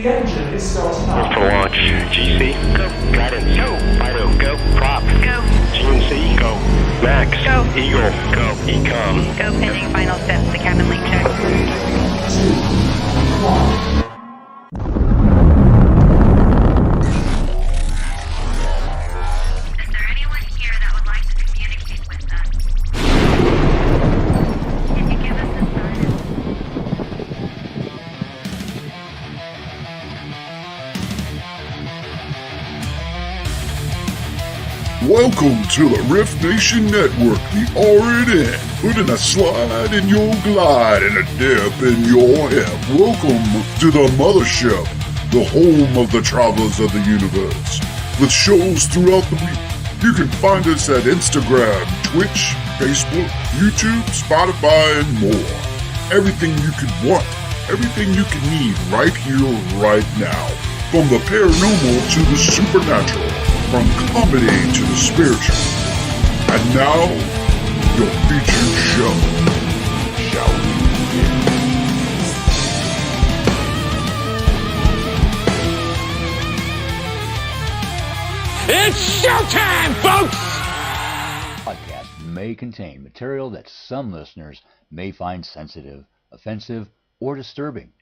The engine is starting up. For launch. GC, go. Guidance, go. Fido, go. Prop, go. GNC, go. Max, go. Eagle, go. Ecom, go. Pending final steps. The cabin link check. 3, 2, 1. Is there anyone here that would like to communicate with us? Can you give us a sign? Welcome to the R.I.F.T Nation Network, the RNN, putting a slide in your glide and a dip in your hip. Welcome to the mothership, the home of the travelers of the universe. With shows throughout the week, you can find us at Instagram, Twitch, Facebook, YouTube, Spotify, and more. Everything you could want, everything you can need right here, right now. From the paranormal to the supernatural. From comedy to the spiritual. And now, your featured show. Shall we begin? It's showtime, folks! Podcast may contain material that some listeners may find sensitive, offensive, or disturbing.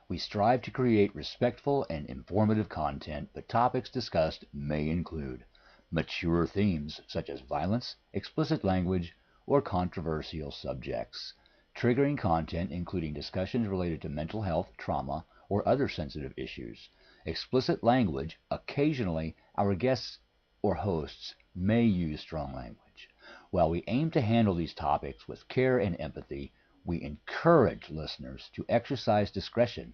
We strive to create respectful and informative content, but topics discussed may include mature themes such as violence, explicit language, or controversial subjects, triggering content including discussions related to mental health, trauma, or other sensitive issues, explicit language. Occasionally, our guests or hosts may use strong language. While we aim to handle these topics with care and empathy, we encourage listeners to exercise discretion.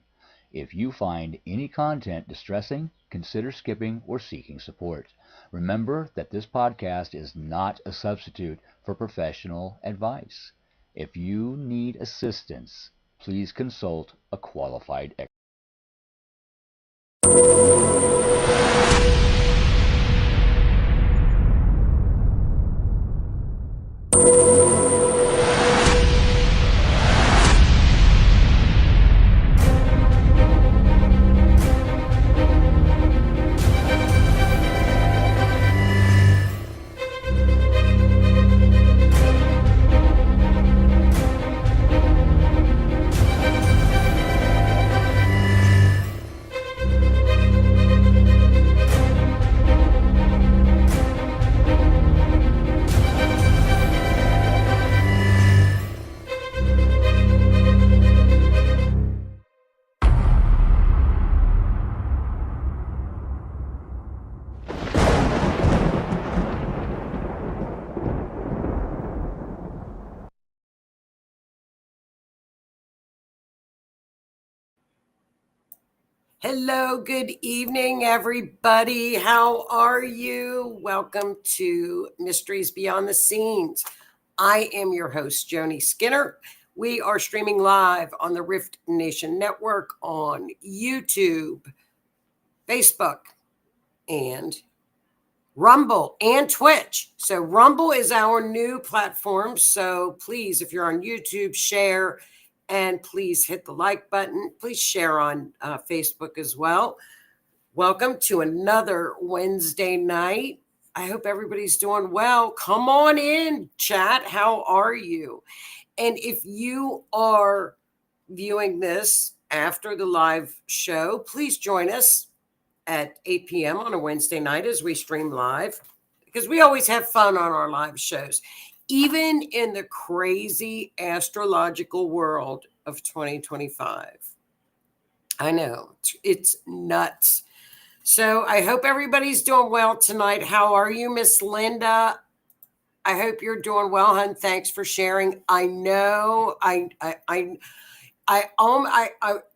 If you find any content distressing, consider skipping or seeking support. Remember that this podcast is not a substitute for professional advice. If you need assistance, please consult a qualified expert. Hello, good evening, everybody. How are you? Welcome to Mysteries Beyond the Scenes. I am your host, Joni Skinner. We are streaming live on the R.I.F.T Nation Network on YouTube, Facebook, and Rumble and Twitch. So Rumble is our new platform. So please, if you're on YouTube, share. And please hit the like button. Please share on Facebook as well. Welcome to another Wednesday night. I hope everybody's doing well. Come on in, chat. How are you? And if you are viewing this after the live show, please join us at 8 p.m. on a Wednesday night as we stream live, because we always have fun on our live shows. Even in the crazy astrological world of 2025. I know, it's nuts. So I hope everybody's doing well tonight. How are you, Miss Linda? I hope you're doing well, hon. Thanks for sharing. I know I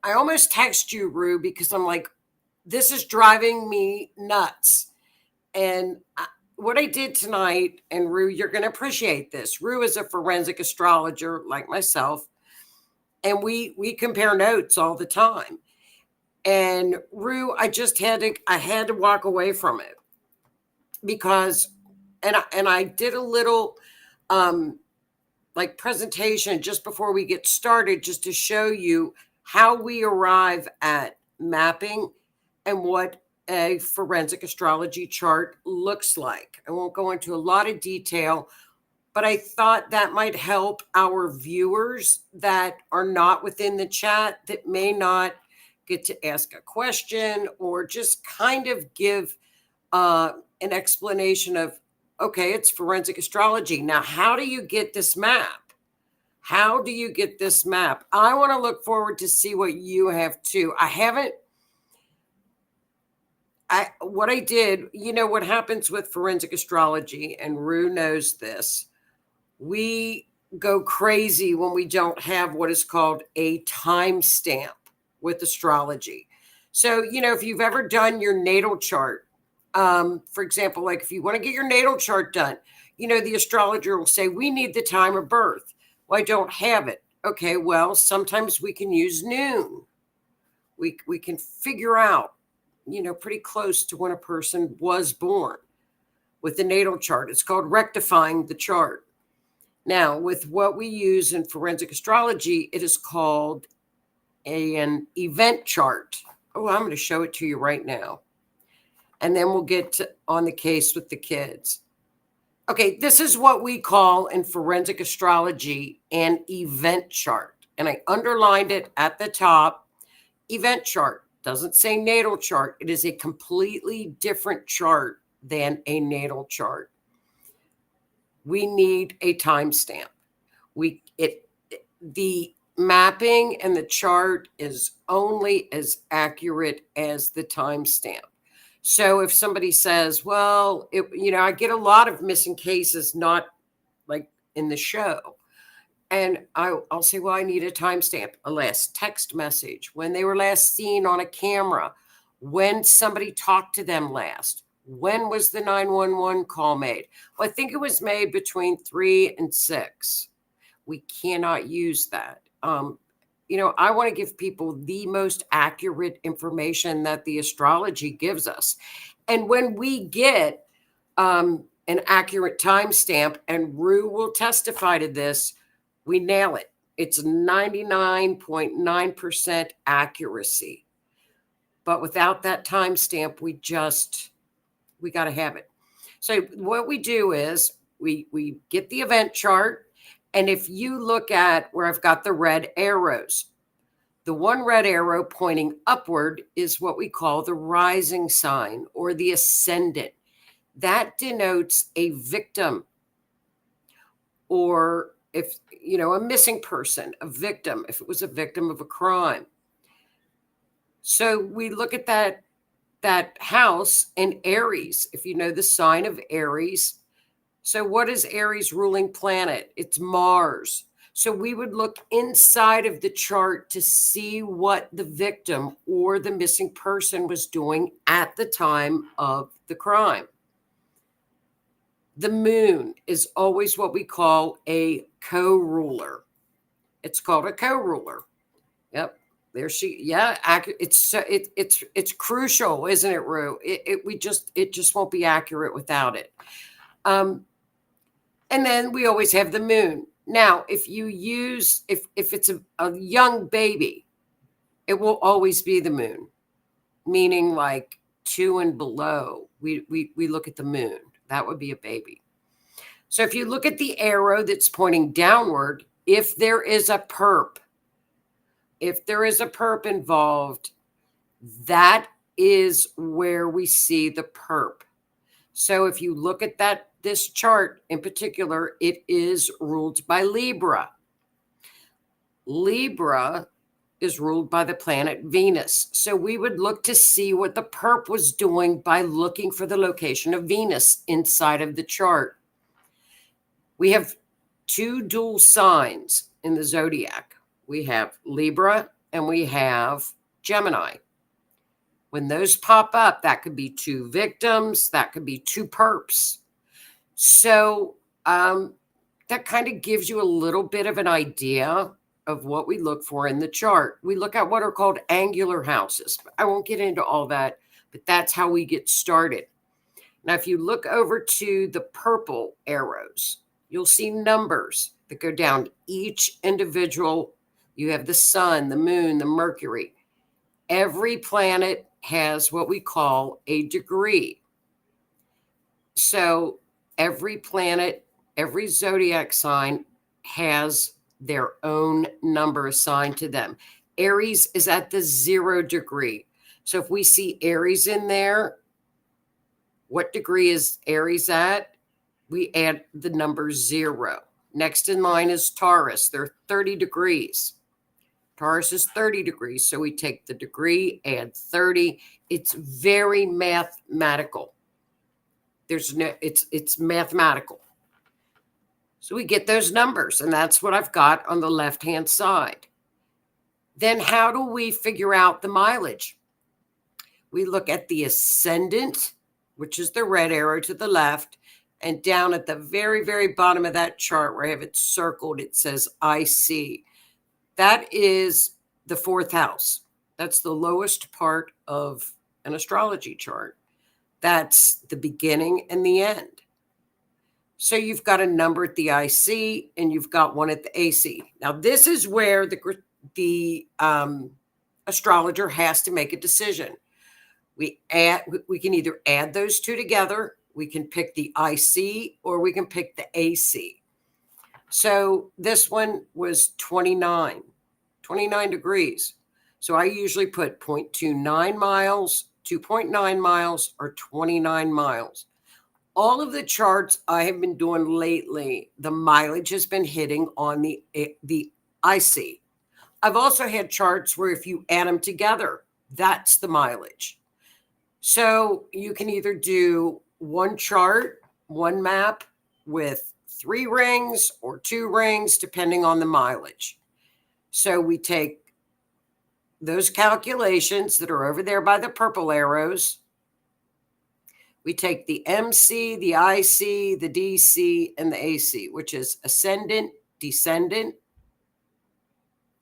almost text you, Rue, because I'm like, this is driving me nuts. And what I did tonight, and Rue, you're going to appreciate this. Rue is a forensic astrologer like myself, and we compare notes all the time. And Rue, I had to walk away from it because, and I did a little like presentation just before we get started, just to show you how we arrive at mapping and what a forensic astrology chart looks like. I won't go into a lot of detail, but I thought that might help our viewers that are not within the chat, that may not get to ask a question or just kind of give an explanation of, okay, it's forensic astrology. Now, how do you get this map? How do you get this map? I want to look forward to see what you have too. What I did, you know, what happens with forensic astrology, and Rue knows this, we go crazy when we don't have what is called a timestamp with astrology. So, you know, if you've ever done your natal chart, for example, like if you want to get your natal chart done, you know, the astrologer will say, we need the time of birth. Well, I don't have it. Okay, well, sometimes we can use noon. We can figure out, you know, pretty close to when a person was born with the natal chart. It's called rectifying the chart. Now, with what we use in forensic astrology, it is called an event chart. Oh, I'm going to show it to you right now. And then we'll get on the case with the kids. Okay, this is what we call in forensic astrology an event chart. And I underlined it at the top. Event chart doesn't say natal chart. It is a completely different chart than a natal chart. We need a timestamp. The mapping and the chart is only as accurate as the timestamp. So if somebody says, well, I get a lot of missing cases, not like in the show. And I'll say, well, I need a timestamp, a last text message, when they were last seen on a camera, when somebody talked to them last, when was the 911 call made? Well, I think it was made between 3 and 6. We cannot use that. I want to give people the most accurate information that the astrology gives us. And when we get an accurate timestamp, and Rue will testify to this, we nail it. It's 99.9% accuracy. But without that timestamp, we got to have it. So what we do is we get the event chart. And if you look at where I've got the red arrows, the one red arrow pointing upward is what we call the rising sign or the ascendant. That denotes a victim, or if, a missing person, a victim, if it was a victim of a crime. So we look at that house in Aries, if you know the sign of Aries. So what is Aries' ruling planet? It's Mars. So we would look inside of the chart to see what the victim or the missing person was doing at the time of the crime. The moon is always what we call a co-ruler. It's called a co-ruler. Yep. There she, yeah, it's crucial, isn't it, Rue? It just won't be accurate without it. And then we always have the moon. Now, if it's a young baby, it will always be the moon, meaning like 2 and below. We look at the moon. That would be a baby. So if you look at the arrow that's pointing downward, if there is a perp involved, that is where we see the perp. So if you look at this chart in particular, it is ruled by Libra. Libra is ruled by the planet Venus. So we would look to see what the perp was doing by looking for the location of Venus inside of the chart. We have 2 dual signs in the zodiac. We have Libra and we have Gemini. When those pop up, that could be 2 victims, that could be 2 perps. So that kind of gives you a little bit of an idea of what we look for in the chart. We look at what are called angular houses. I won't get into all that, but that's how we get started. Now, if you look over to the purple arrows, you'll see numbers that go down each individual. You have the sun, the moon, the Mercury. every planet has what we call a degree. So every planet, every zodiac sign has their own number assigned to them. Aries is at the 0 degree. So if we see Aries in there, what degree is Aries at? We add the number 0. Next in line is Taurus. They're 30 degrees. Taurus is 30 degrees. So we take the degree, add 30. It's very mathematical. It's mathematical. So we get those numbers, and that's what I've got on the left-hand side. Then how do we figure out the mileage? We look at the ascendant, which is the red arrow to the left, and down at the very, very bottom of that chart where I have it circled, it says IC. That is the 4th house. That's the lowest part of an astrology chart. That's the beginning and the end. So you've got a number at the IC and you've got one at the AC. Now, this is where the astrologer has to make a decision. We can either add those two together, we can pick the IC, or we can pick the AC. So this one was 29 degrees. So I usually put 0.29 miles, 2.9 miles, or 29 miles. All of the charts I have been doing lately, the mileage has been hitting on the IC. I've also had charts where if you add them together, that's the mileage. So you can either do one chart, one map with 3 rings or 2 rings, depending on the mileage. So we take those calculations that are over there by the purple arrows. We take the MC, the IC, the DC, and the AC, which is ascendant, descendant,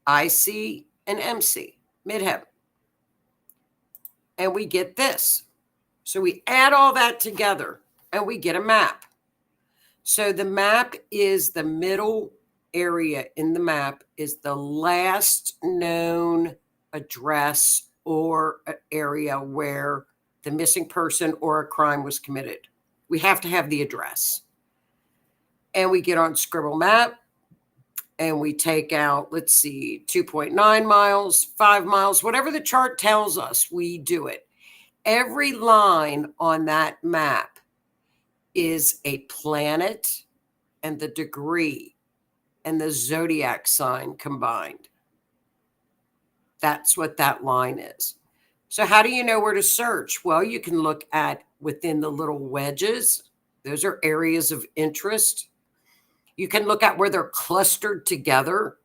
IC, and MC, midheaven. And we get this. So we add all that together and we get a map. So the map is the middle area in the map is the last known address or area where the missing person or a crime was committed. We have to have the address. And we get on Scribble Map and we take out, let's see, 2.9 miles, 5 miles, whatever the chart tells us, we do it. Every line on that map is a planet and the degree and the zodiac sign combined. That's what that line is. So how do you know where to search? Well, you can look at within the little wedges. Those are areas of interest. You can look at where they're clustered together.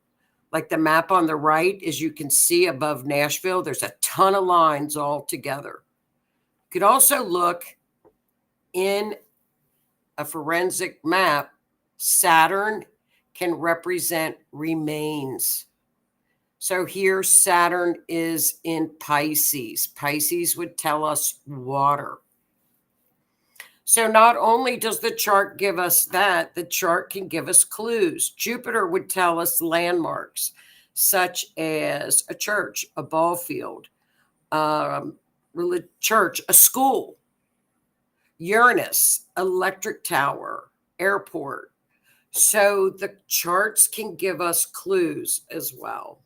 Like the map on the right, as you can see above Nashville, there's a ton of lines all together. You could also look in a forensic map. Saturn can represent remains. So here Saturn is in Pisces. Pisces would tell us water. So not only does the chart give us that, the chart can give us clues. Jupiter would tell us landmarks, such as a church, a ball field, church, a school, Uranus, electric tower, airport. So the charts can give us clues as well.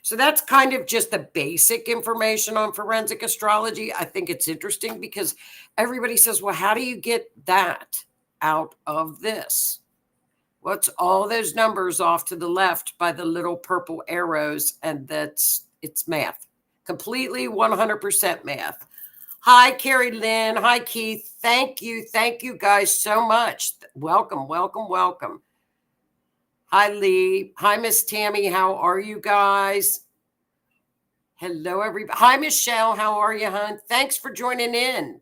So that's kind of just the basic information on forensic astrology. I think it's interesting because everybody says, well, how do you get that out of this? Well, it's all those numbers off to the left by the little purple arrows, and it's math. Completely 100% math. Hi, Carrie Lynn. Hi, Keith. Thank you. Thank you guys so much. Welcome, welcome, welcome. Hi, Lee. Hi, Miss Tammy. How are you guys? Hello, everybody. Hi, Michelle. How are you, hon? Thanks for joining in.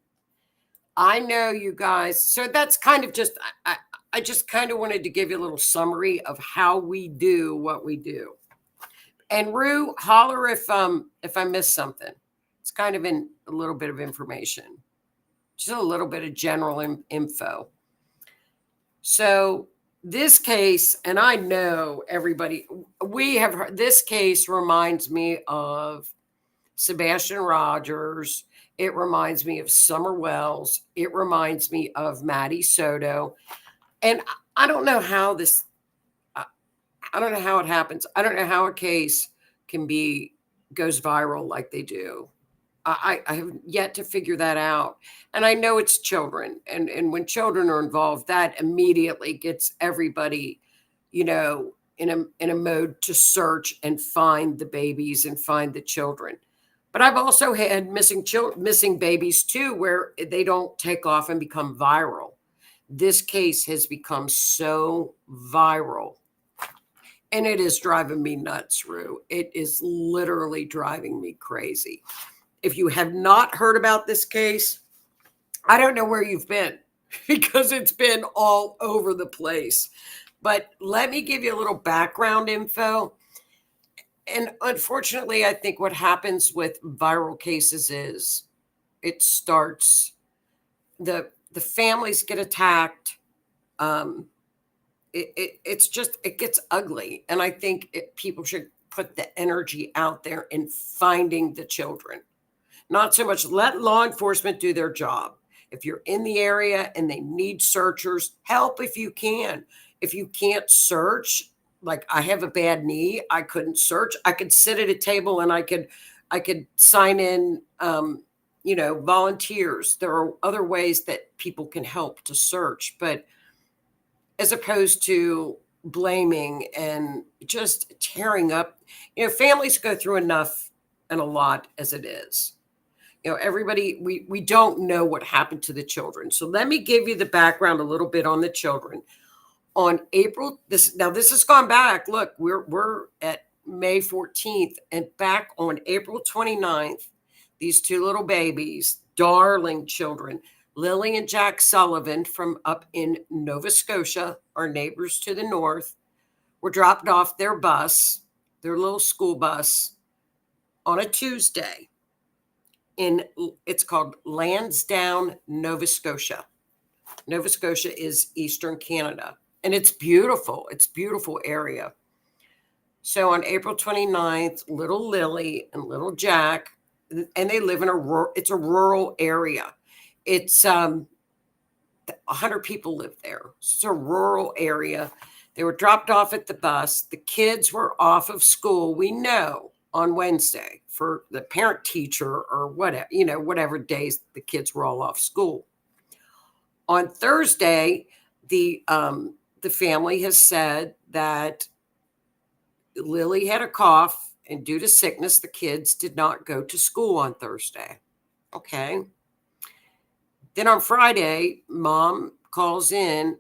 I know you guys. So that's kind of just, I just kind of wanted to give you a little summary of how we do what we do. And Rue, holler if I missed something. It's kind of in a little bit of information, just a little bit of general info. So this case, and I know everybody, we have heard, this case reminds me of Sebastian Rogers. It reminds me of Summer Wells. It reminds me of Maddie Soto. And I don't know how this, I don't know how it happens. I don't know how a case goes viral like they do. I have yet to figure that out. And I know it's children. And when children are involved, that immediately gets everybody, in a mode to search and find the babies and find the children. But I've also had missing babies too, where they don't take off and become viral. This case has become so viral. And it is driving me nuts, Rue. It is literally driving me crazy. If you have not heard about this case, I don't know where you've been because it's been all over the place. But let me give you a little background info. And unfortunately, I think what happens with viral cases is it starts, the families get attacked. It gets ugly. And I think people should put the energy out there in finding the children. Not so much let law enforcement do their job. If you're in the area and they need searchers, help if you can. If you can't search, like I have a bad knee, I couldn't search. I could sit at a table and I could sign in, volunteers. There are other ways that people can help to search, but as opposed to blaming and just tearing up, families go through enough and a lot as it is. Everybody, we don't know what happened to the children. So let me give you the background a little bit on the children. On April, this has gone back. Look, we're at May 14th, and back on April 29th, these two little babies, darling children, Lily and Jack Sullivan from up in Nova Scotia, our neighbors to the north, were dropped off their little school bus, on a Tuesday. It's called Lansdowne, Nova Scotia. Nova Scotia is Eastern Canada, and it's beautiful. It's a beautiful area. So on April 29th, little Lily and little Jack, and they live in it's a rural area. It's 100 people live there. It's a rural area. They were dropped off at the bus. The kids were off of school, we know, on Wednesday for the parent teacher or whatever days the kids were all off school. On Thursday, the family has said that Lily had a cough, and due to sickness, the kids did not go to school on Thursday. Okay. Then on Friday, mom calls in,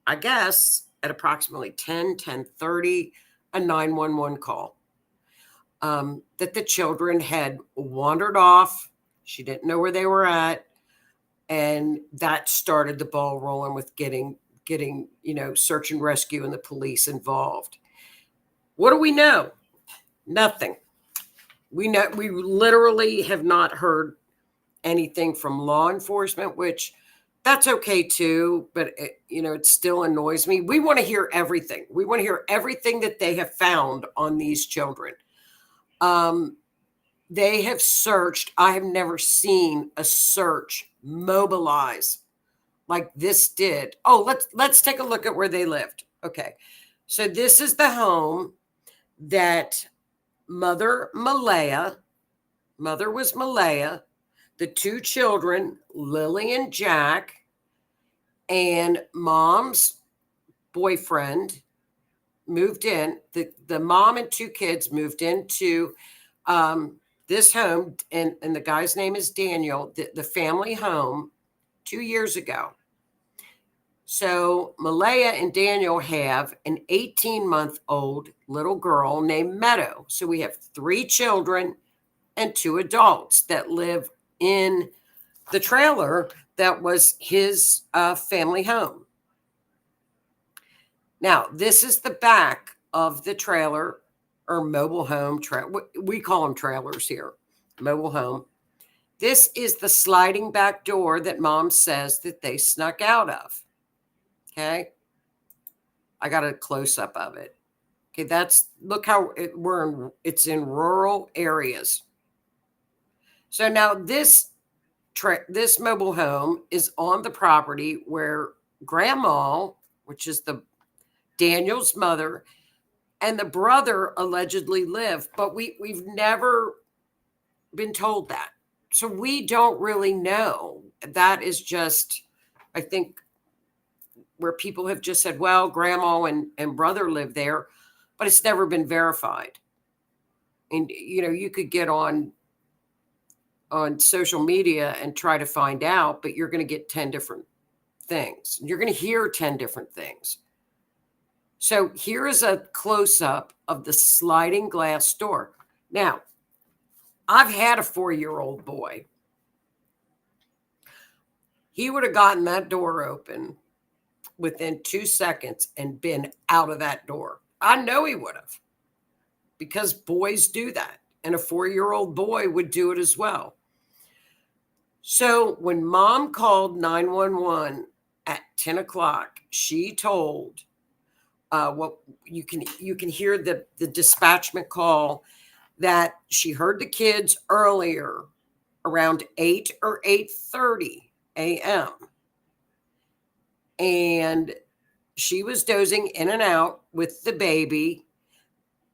I guess at approximately 10:30, a 911 call. That the children had wandered off. She didn't know where they were at. And that started the ball rolling with getting search and rescue and the police involved. What do we know? Nothing. We literally have not heard anything from law enforcement, which that's okay too, but it still annoys me. We want to hear everything. We want to hear everything that they have found on these children. They have searched. I have never seen a search mobilize like this did. Oh, let's take a look at where they lived. Okay. So this is the home that mother was Malaya, the two children, Lily and Jack, and mom's boyfriend moved in. The mom and two kids moved into this home, and the guy's name is Daniel, the family home 2 years ago. So Malaya and Daniel have an 18-month-old little girl named Meadow. So we have 3 children and 2 adults that live in the trailer that was his family home. Now, this is the back of the trailer or mobile home. We call them trailers here, mobile home. This is the sliding back door that mom says that they snuck out of. Okay. I got a close up of it. Okay, look how it's in rural areas. So now this mobile home is on the property where grandma, which is Daniel's mother, and the brother allegedly live, but we've never been told that. So we don't really know. That is just, I think, where people have just said, well, grandma and brother live there, but it's never been verified. And, you could get on social media and try to find out, but you're going to get 10 different things. You're going to hear 10 different things. So here is a close-up of the sliding glass door. Now, I've had a 4-year-old boy. He would have gotten that door open within 2 seconds and been out of that door. I know he would have, because boys do that. And a 4-year-old boy would do it as well. So when mom called 911 at 10 o'clock, she told what you can hear the dispatchment call that she heard the kids earlier around 8 or 8:30 a.m. And she was dozing in and out with the baby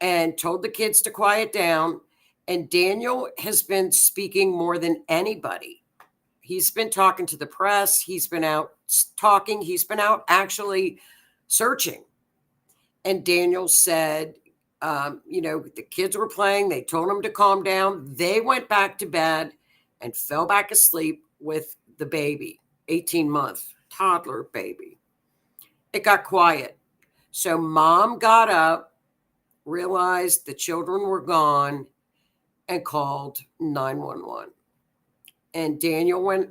and told the kids to quiet down. And Daniel has been speaking more than anybody. He's been talking to the press. He's been out talking. He's been out actually searching. And Daniel said, the kids were playing. They told him to calm down. They went back to bed and fell back asleep with the baby, 18-month toddler baby. It got quiet. So mom got up, realized the children were gone, and called 911. And Daniel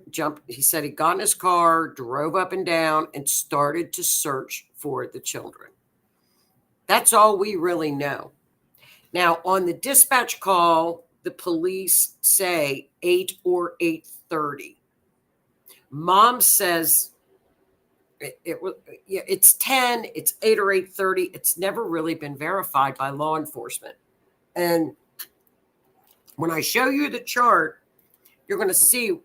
he said he got in his car, drove up and down, and started to search for the children. That's all we really know. Now, on the dispatch call, the police say 8 or 8:30. Mom says it's 10, it's 8 or 8:30. It's never really been verified by law enforcement. And when I show you the chart, you're going to see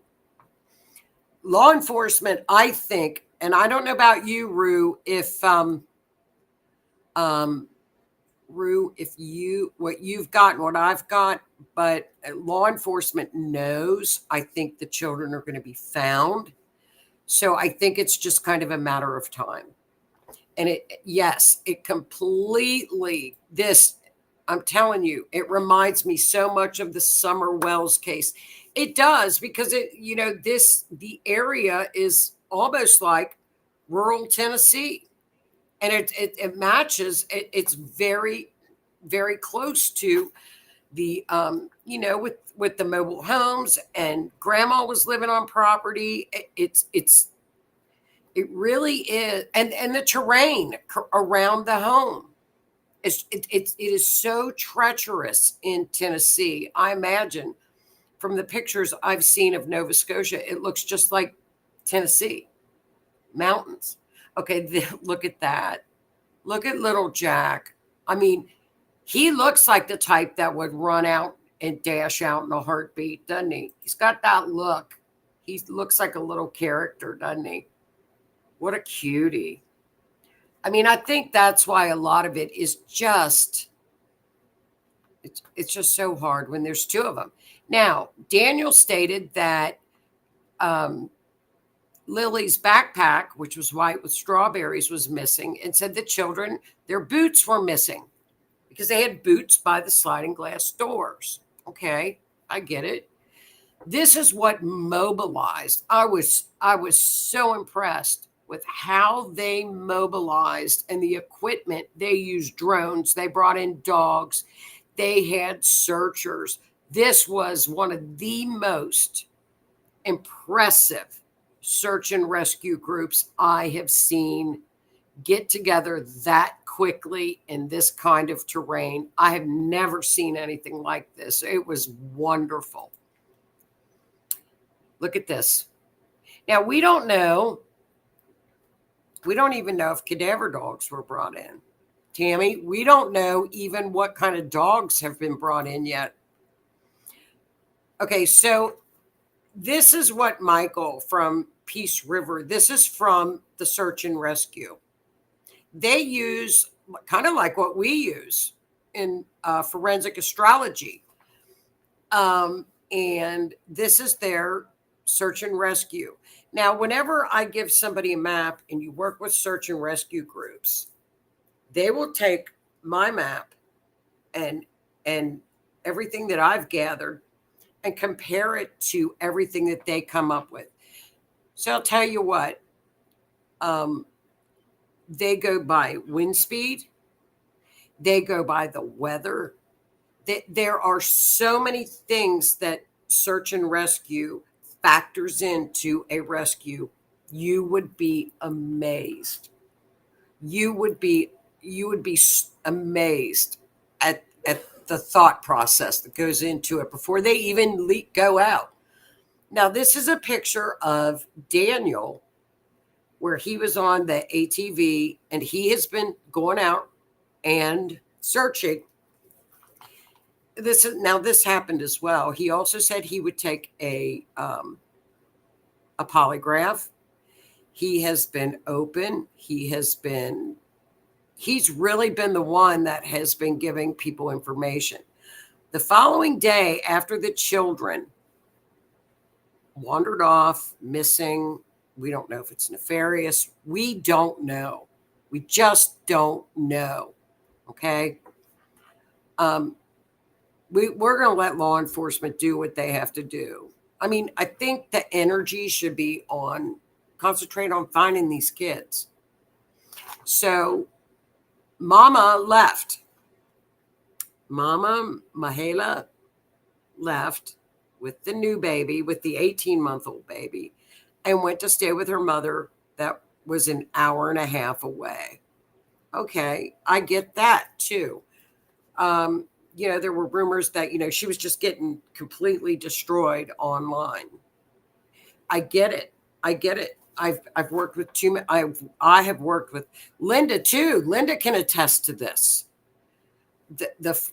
law enforcement, I think, and I don't know about you, Rue, if what you've got and what I've got, but law enforcement knows, I think the children are going to be found. So I think it's just kind of a matter of time. And it completely, I'm telling you, it reminds me so much of the Summer Wells case. It does, because the area is almost like rural Tennessee. And it matches. It's very, very close to the, with the mobile homes, and grandma was living on property. It really is. And the terrain around the home. It is so treacherous in Tennessee. I imagine from the pictures I've seen of Nova Scotia, it looks just like Tennessee mountains. Okay, look at that. Look at little Jack. I mean, he looks like the type that would run out and dash out in a heartbeat, doesn't he? He's got that look. He looks like a little character, doesn't he? What a cutie. I mean, I think that's why a lot of it is just, it's just so hard when there's two of them. Now, Daniel stated that Lily's backpack, which was white with strawberries, was missing, and said the children, their boots were missing because they had boots by the sliding glass doors. Okay, I get it. This is what mobilized. I was so impressed with how they mobilized and the equipment. They used drones. They brought in dogs. They had searchers. This was one of the most impressive search and rescue groups I have seen get together that quickly in this kind of terrain. I have never seen anything like this. It was wonderful. Look at this. Now, we don't even know if cadaver dogs were brought in Tammy, we don't know even what kind of dogs have been brought in yet. Okay, so this is what Michael from Peace River, this is from the search and rescue. They use kind of like what we use in forensic astrology. And this is their search and rescue. Now, whenever I give somebody a map and you work with search and rescue groups, they will take my map and everything that I've gathered and compare it to everything that they come up with. So I'll tell you what, they go by wind speed, they go by the weather. There are so many things that search and rescue factors into a rescue. You would be amazed. You would be amazed at the thought process that goes into it before they even go out. Now, this is a picture of Daniel where he was on the ATV and he has been going out and searching. This happened as well. He also said he would take a polygraph. He has been open. He's really been the one that has been giving people information. The following day, after the children wandered off, missing, we don't know if it's nefarious. We don't know. We just don't know. Okay. We're going to let law enforcement do what they have to do. I mean, I think the energy should be concentrate on finding these kids. So Mama left. Mama Mahela left with the new baby, with the 18-month-old baby, and went to stay with her mother that was an hour and a half away. Okay, I get that too. There were rumors that, she was just getting completely destroyed online. I get it. I've worked with I have worked with Linda too. Linda can attest to this.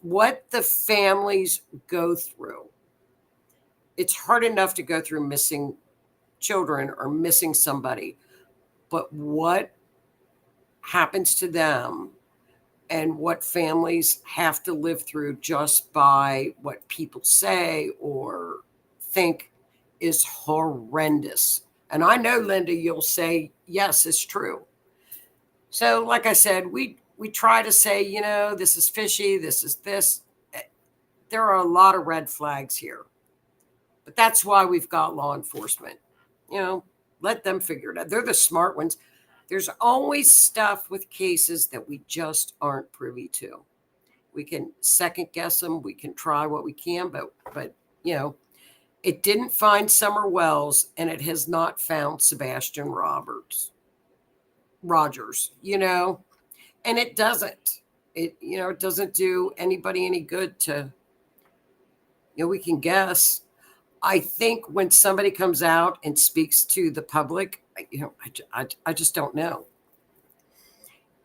What the families go through. It's hard enough to go through missing children or missing somebody, but what happens to them and what families have to live through just by what people say or think is horrendous. And I know, Linda, you'll say, yes, it's true. So like I said, we try to say, this is fishy, this is this. There are a lot of red flags here. But that's why we've got law enforcement. Let them figure it out. They're the smart ones. There's always stuff with cases that we just aren't privy to. We can second guess them. We can try what we can, but it didn't find Summer Wells and it has not found Sebastian Rogers, and it doesn't. It doesn't do anybody any good to, we can guess. I think when somebody comes out and speaks to the public, I just don't know.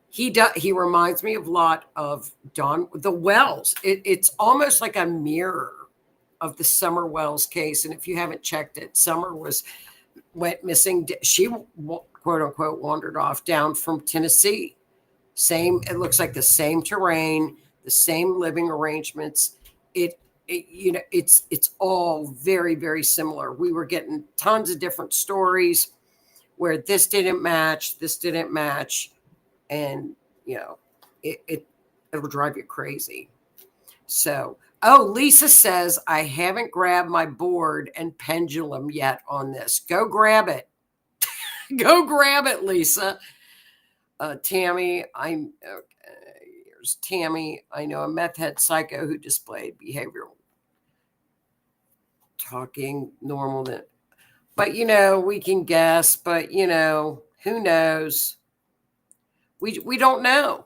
He reminds me a lot of the Wells. It's almost like a mirror of the Summer Wells case. And if you haven't checked it, Summer went missing. She, quote unquote, wandered off down from Tennessee. It looks like the same terrain, the same living arrangements. It's all very, very similar. We were getting tons of different stories where this didn't match, and it'll drive you crazy. So, Lisa says, I haven't grabbed my board and pendulum yet on this. Go grab it. Go grab it, Lisa. Tammy, here's Tammy. I know a meth head psycho who displayed behavioral talking normal. But, we can guess, but, who knows? We don't know.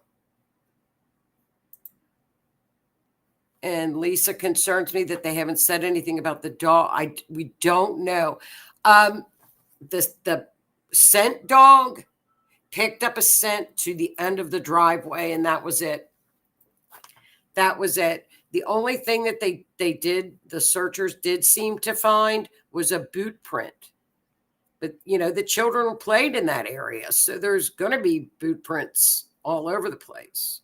And Lisa concerns me that they haven't said anything about the dog. We don't know. The scent dog picked up a scent to the end of the driveway, and that was it. That was it. The only thing that the searchers did seem to find was a boot print. But, the children played in that area, so there's going to be boot prints all over the place.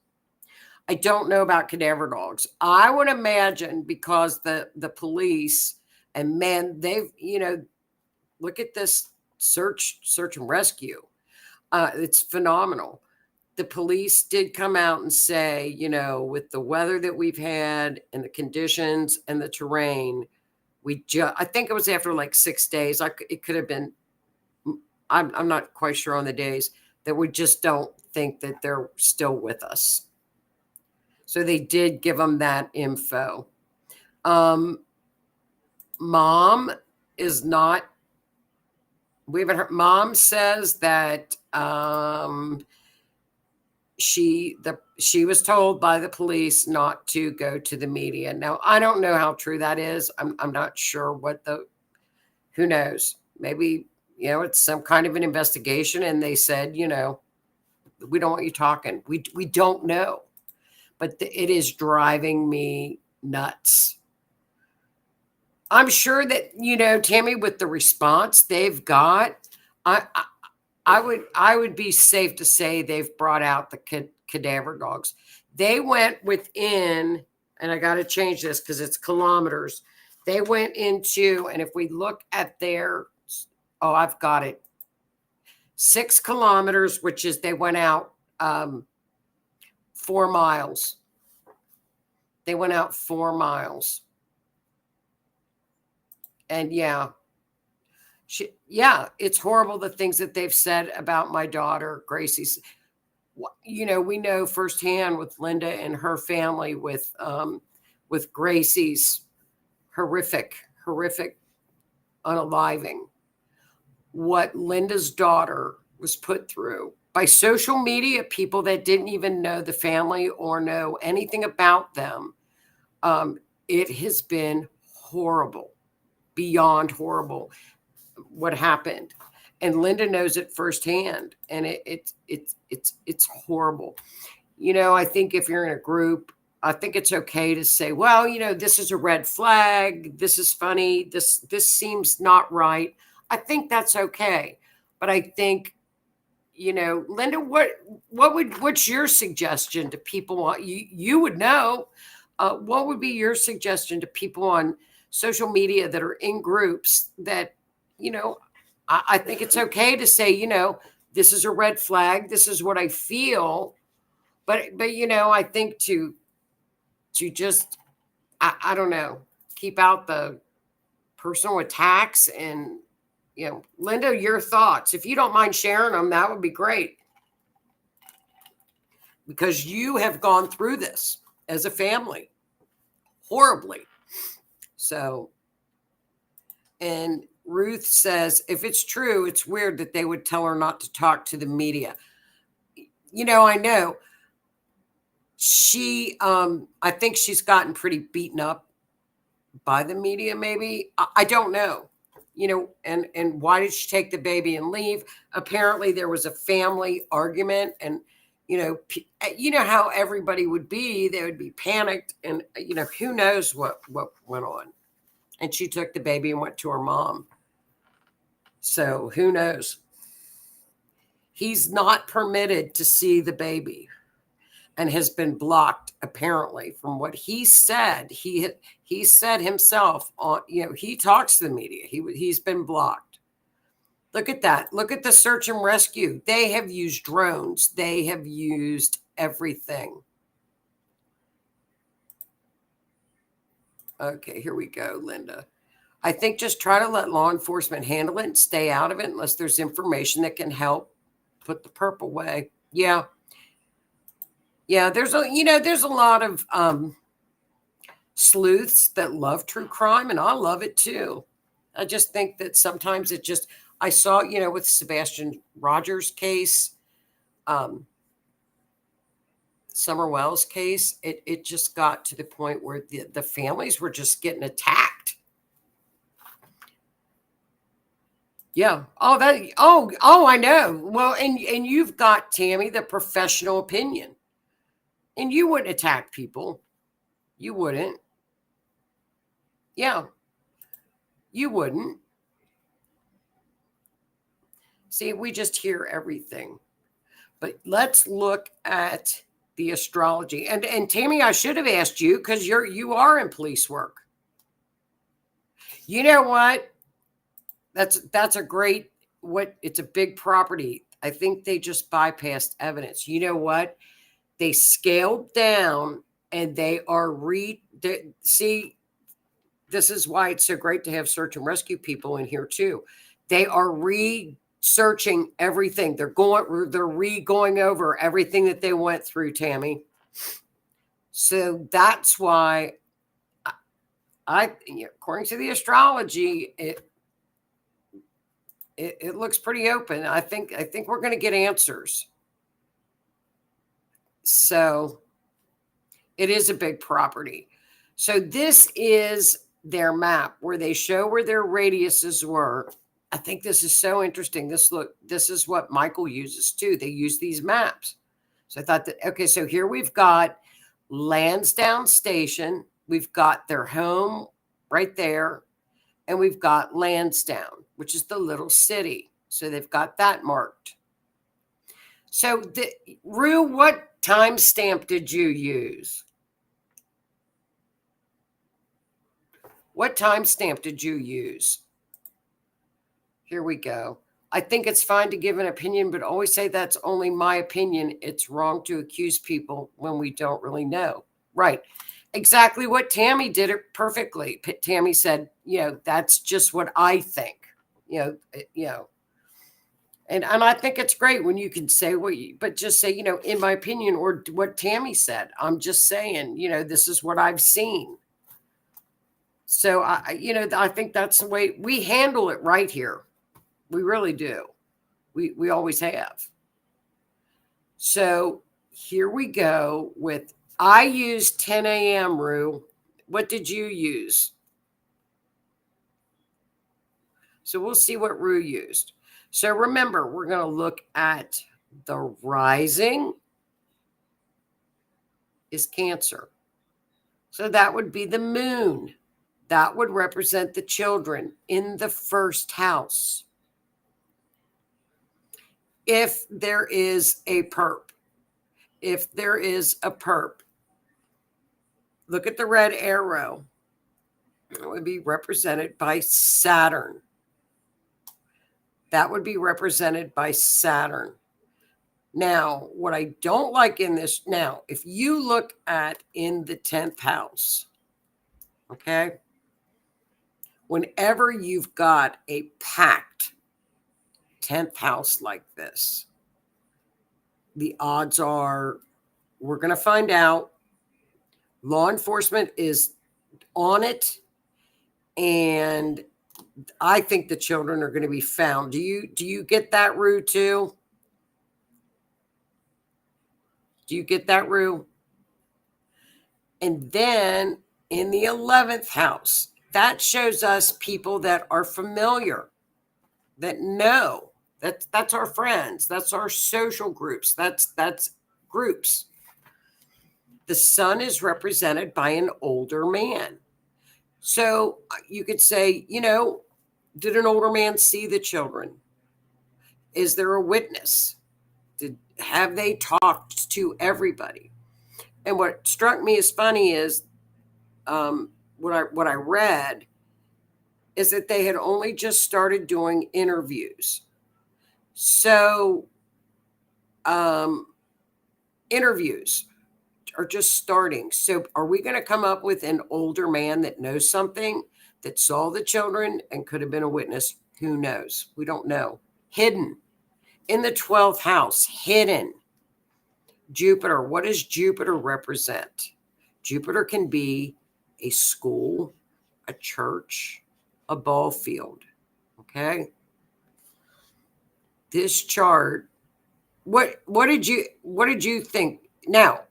I don't know about cadaver dogs. I would imagine because the police, and man, they've, look at this search and rescue. It's phenomenal. The police did come out and say, with the weather that we've had and the conditions and the terrain, I think it was after like 6 days. It could have been, I'm not quite sure on the days, that we just don't think that they're still with us. So they did give them that info. Mom is not, we haven't heard, Mom says that she was told by the police not to go to the media. Now, I don't know how true that is. I'm not sure who knows? Maybe, it's some kind of an investigation and they said, we don't want you talking. We don't know. But it is driving me nuts. I'm sure that, Tammy, with the response they've got, I would be safe to say they've brought out the cadaver dogs. They went within, and I got to change this because it's kilometers. They went into, and if we look at I've got it, 6 kilometers, which is they went out 4 miles. They went out 4 miles. And it's horrible the things that they've said about my daughter, Gracie's. We know firsthand with Linda and her family with Gracie's horrific unaliving. What Linda's daughter was put through by social media, people that didn't even know the family or know anything about them. It has been horrible, beyond horrible, what happened. And Linda knows it firsthand, and it's horrible. I think if you're in a group, I think it's okay to say, well, this is a red flag. This is funny. This seems not right. I think that's okay. But I think, Linda, what's your suggestion to people? You would know. What would be your suggestion to people on social media that are in groups that, I think it's okay to say, this is a red flag. This is what I feel. But I think to just, I don't know, keep out the personal attacks and, Linda, your thoughts. If you don't mind sharing them, that would be great. Because you have gone through this as a family horribly. So, and Ruth says, if it's true, it's weird that they would tell her not to talk to the media. I know she, I think she's gotten pretty beaten up by the media, maybe. I don't know. And why did she take the baby and leave? Apparently there was a family argument, and, how everybody would be, they would be panicked, and, who knows what went on. And she took the baby and went to her mom. So who knows? He's not permitted to see the baby and has been blocked, apparently, from what he said. He said himself on, he talks to the media. He's been blocked. Look at that. Look at the search and rescue. They have used drones. They have used everything. Okay, here we go, Linda. I think just try to let law enforcement handle it and stay out of it unless there's information that can help put the perp away. Yeah. Yeah, there's a lot of sleuths that love true crime, and I love it too. I just think that sometimes I saw, with Sebastian Rogers' case, Summer Wells' case, it just got to the point where the families were just getting attacked. Yeah. I know. Well, and you've got, Tammy, the professional opinion. And you wouldn't attack people. You wouldn't. Yeah. You wouldn't. See, we just hear everything. But let's look at the astrology. And Tammy, I should have asked you because you are in police work. You know what? That's a great it's a big property. I think they just bypassed evidence. You know what? They scaled down and they are see, this is why it's so great to have search and rescue people in here too. They are researching everything. They're going over everything that they went through, Tammy. So that's why according to the astrology, it looks pretty open. I think we're going to get answers. So it is a big property. So this is their map where they show where their radiuses were. I think this is so interesting. This is what Michael uses too. They use these maps. So I thought that, okay, so here we've got Lansdowne Station. We've got their home right there. And we've got Lansdowne, which is the little city. So they've got that marked. So, Rue, what timestamp did you use? What timestamp did you use? Here we go. I think it's fine to give an opinion, but always say that's only my opinion. It's wrong to accuse people when we don't really know. Right. Exactly what Tammy did it perfectly. Tammy said, that's just what I think, and I think it's great when you can say but just say, in my opinion, or what Tammy said. I'm just saying, this is what I've seen. So I think that's the way we handle it right here. We really do. We always have. So here we go with, I used 10 a.m. Rue. What did you use? So we'll see what Rue used. So remember, we're going to look at the rising is Cancer. So that would be the moon. That would represent the children in the first house. If there is a perp, look at the red arrow. It would be represented by Saturn. That would be represented by Saturn. Now, what I don't like in this, now, if you look at in the 10th house, okay, whenever you've got a packed 10th house like this, the odds are, we're going to find out, law enforcement is on it, and I think the children are going to be found. Do you get that, Rue, too? Do you get that, Rue? And then in the 11th house, that shows us people that are familiar, that know. That's our friends. That's our social groups. That's groups. The sun is represented by an older man. So you could say, did an older man see the children? Is there a witness? Have they talked to everybody? And what struck me as funny is what I read is that they had only just started doing interviews. So interviews are just starting. So are we going to come up with an older man that knows something, that saw the children and could have been a witness? Who knows? We don't know. Hidden in the 12th house, hidden. Jupiter. What does Jupiter represent? Jupiter can be a school, a church, a ball field. Okay. This chart, what did you think? Now,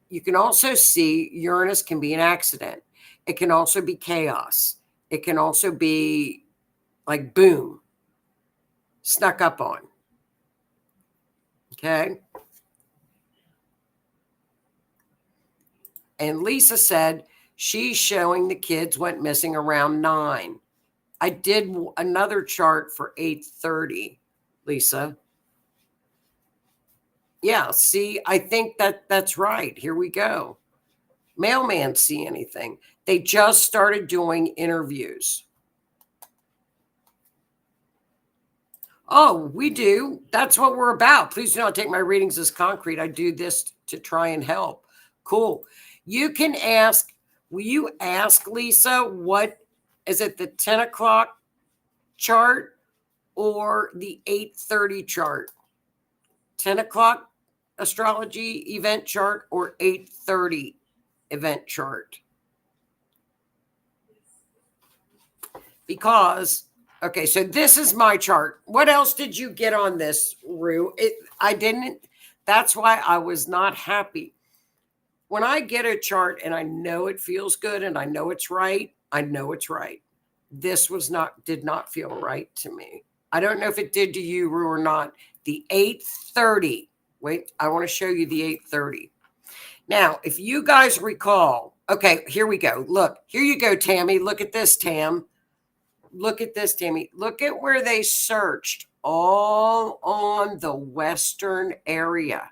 you can also see Uranus can be an accident. It can also be chaos. It can also be like boom. snuck up on. Okay. And Lisa said she's showing the kids went missing around 9. I did another chart for 8:30, Lisa. Yeah, see, I think that's right. Here we go. Mailman see anything. They just started doing interviews. Oh, we do. That's what we're about. Please do not take my readings as concrete. I do this to try and help. Cool. You can ask, will you ask Lisa, what is it, the 10 o'clock chart or the 8:30 chart? 10 o'clock astrology event chart or 8:30 event chart? Because, okay, so this is my chart. What else did you get on this, Rue? I didn't. That's why I was not happy. When I get a chart and I know it feels good and I know it's right, I know it's right. This did not feel right to me. I don't know if it did to you, Rue, or not. The 8:30. Wait, I want to show you the 8:30. Now, if you guys recall, okay, here we go. Look, here you go, Tammy. Look at this, Tam. Look at this, Tammy. Look at where they searched all on the western area.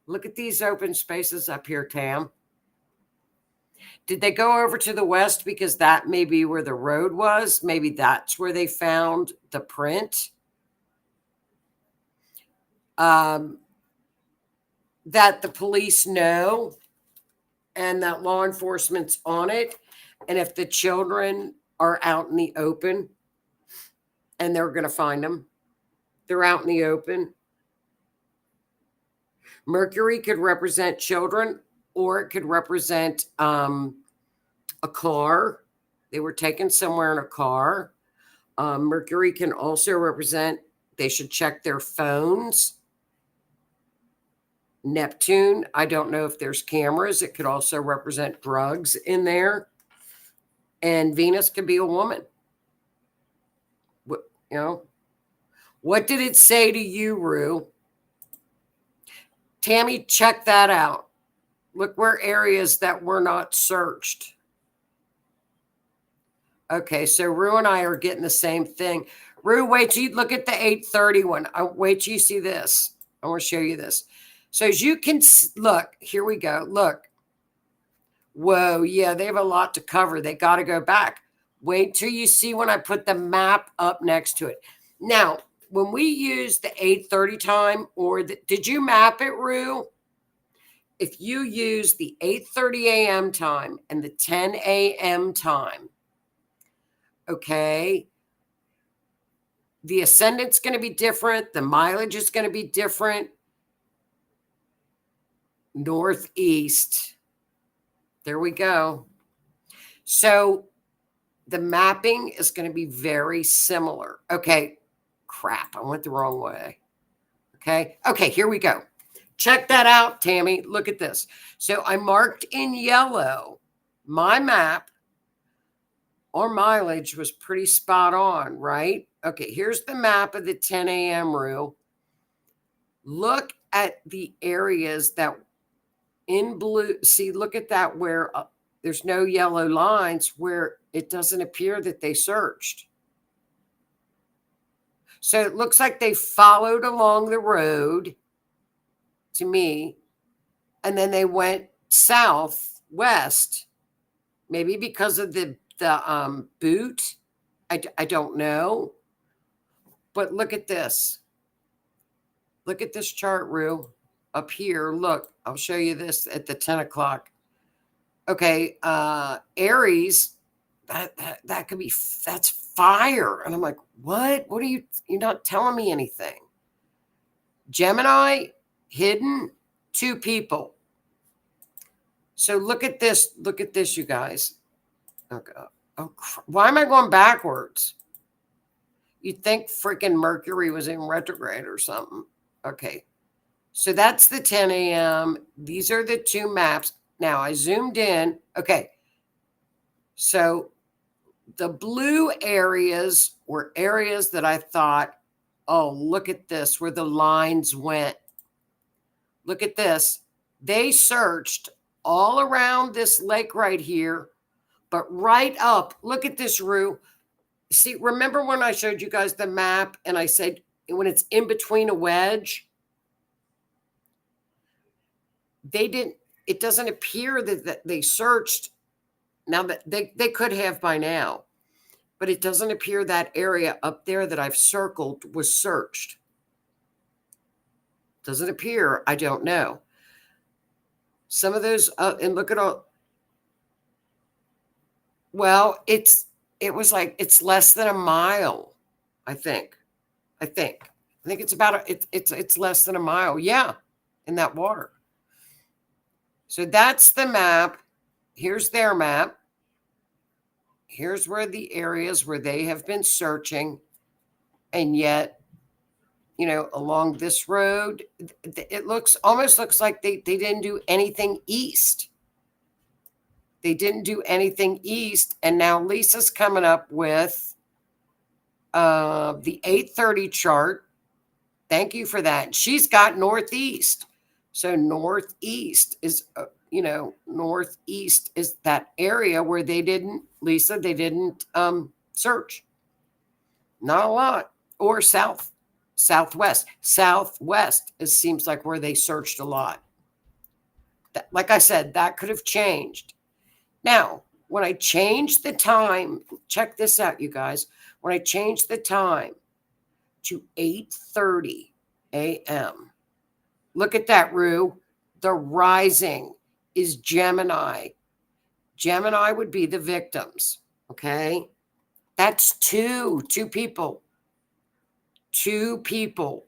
Look at these open spaces up here, Tam. Did they go over to the west because that may be where the road was? Maybe that's where they found the print. That the police know and that law enforcement's on it. And if the children are out in the open and they're going to find them, they're out in the open. Mercury could represent children, or it could represent a car. They were taken somewhere in a car. Mercury can also represent they should check their phones. Neptune, I don't know if there's cameras. It could also represent drugs in there. And Venus could be a woman. What did it say to you, Rue? Tammy, check that out. Look where areas that were not searched. Okay, so Rue and I are getting the same thing. Rue, wait till you look at the 8:30 one. Wait till you see this. I want to show you this. So as you can look, here we go. Look. Whoa, yeah, they have a lot to cover. They got to go back. Wait till you see when I put the map up next to it. Now, when we use the 8:30 time, or did you map it, Rue? If you use the 8:30 a.m. time and the 10 a.m. time, okay, the ascendant's going to be different. The mileage is going to be different. Northeast. There we go. So the mapping is going to be very similar. Okay. Crap. I went the wrong way. Okay. Okay. Here we go. Check that out, Tammy. Look at this. So I marked in yellow my map. Our mileage was pretty spot on, right? Okay. Here's the map of the 10 a.m. Rue. Look at the areas that in blue. See, look at that where there's no yellow lines, where it doesn't appear that they searched. So it looks like they followed along the road to me, and then they went southwest, maybe because of the boot. I don't know. But look at this. Look at this chart, Rue. Up here, look, I'll show you this at the 10 o'clock. Okay, Aries, that could be, that's fire. And I'm like, what? What are you're not telling me anything. Gemini, hidden, 2 people. So look at this, you guys. Okay. Oh, why am I going backwards? You'd think freaking Mercury was in retrograde or something. Okay. So that's the 10 a.m. These are the 2 maps. Now I zoomed in. Okay. So The blue areas were areas that I thought, oh, look at this, where the lines went. Look at this. They searched all around this lake right here, but right up, look at this, Rue. See, remember when I showed you guys the map and I said when it's in between a wedge? It doesn't appear that they searched. Now that they could have by now, but it doesn't appear that area up there that I've circled was searched. Doesn't appear. I don't know. Some of those, and look at all. Well, it was like, it's less than a mile, I think. I think it's about, it's less than a mile. Yeah. In that water. So that's the map. Here's their map. Here's where the areas where they have been searching. And yet, you know, along this road, it almost looks like they didn't do anything east. They didn't do anything east. And now Lisa's coming up with the 8:30 chart. Thank you for that. She's got northeast. So northeast is, northeast is that area where they didn't search. Not a lot. Or southwest. Southwest, it seems like where they searched a lot. Like I said, that could have changed. Now, when I changed the time, check this out, you guys. When I changed the time to 8:30 a.m., look at that, Rue. The rising is Gemini. Gemini would be the victims, okay? That's two people. Two people.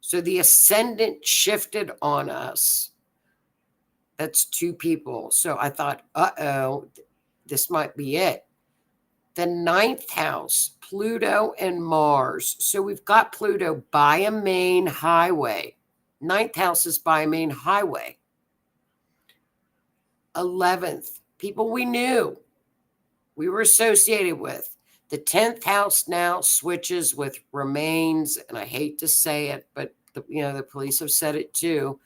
So the ascendant shifted on us. That's two people. So I thought, uh-oh, this might be it. The 9th house, Pluto and Mars. So we've got Pluto by a main highway. 9th house is by a main highway. 11th, people we knew, we were associated with. The 10th house now switches with remains, and I hate to say it, but the police have said it too,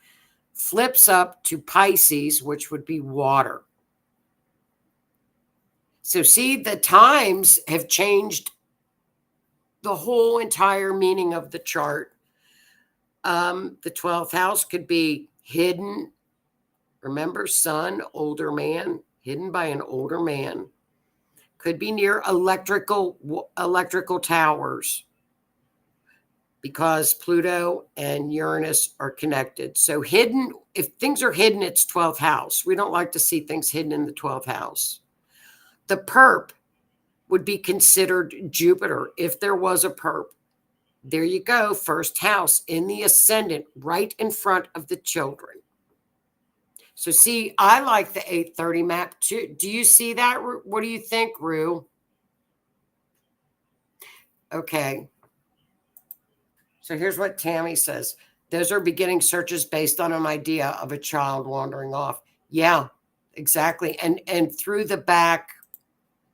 flips up to Pisces, which would be water. So see, the times have changed the whole entire meaning of the chart. The 12th house could be hidden. Remember, sun, older man, hidden by an older man. Could be near electrical towers because Pluto and Uranus are connected. So hidden, if things are hidden, it's 12th house. We don't like to see things hidden in the 12th house. The perp would be considered Jupiter if there was a perp. There you go, first house in the ascendant, right in front of the children. So see, I like the 8:30 map too. Do you see that? What do you think, Rue? Okay. So here's what Tammy says. Those are beginning searches based on an idea of a child wandering off. Yeah, exactly. And through the back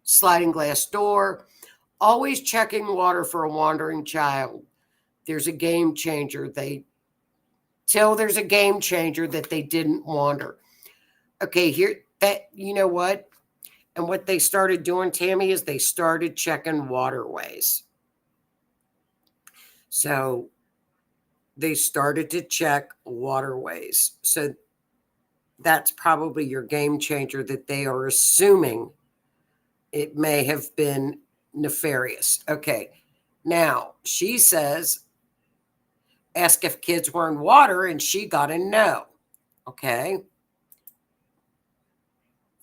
sliding glass door, always checking water for a wandering child. There's a game changer. There's a game changer that they didn't wander. Okay, you know what? And what they started doing, Tammy, is they started checking waterways. So they started to check waterways. So that's probably your game changer, that they are assuming it may have been nefarious. Okay, now she says, ask if kids were in water, and she got a no. Okay.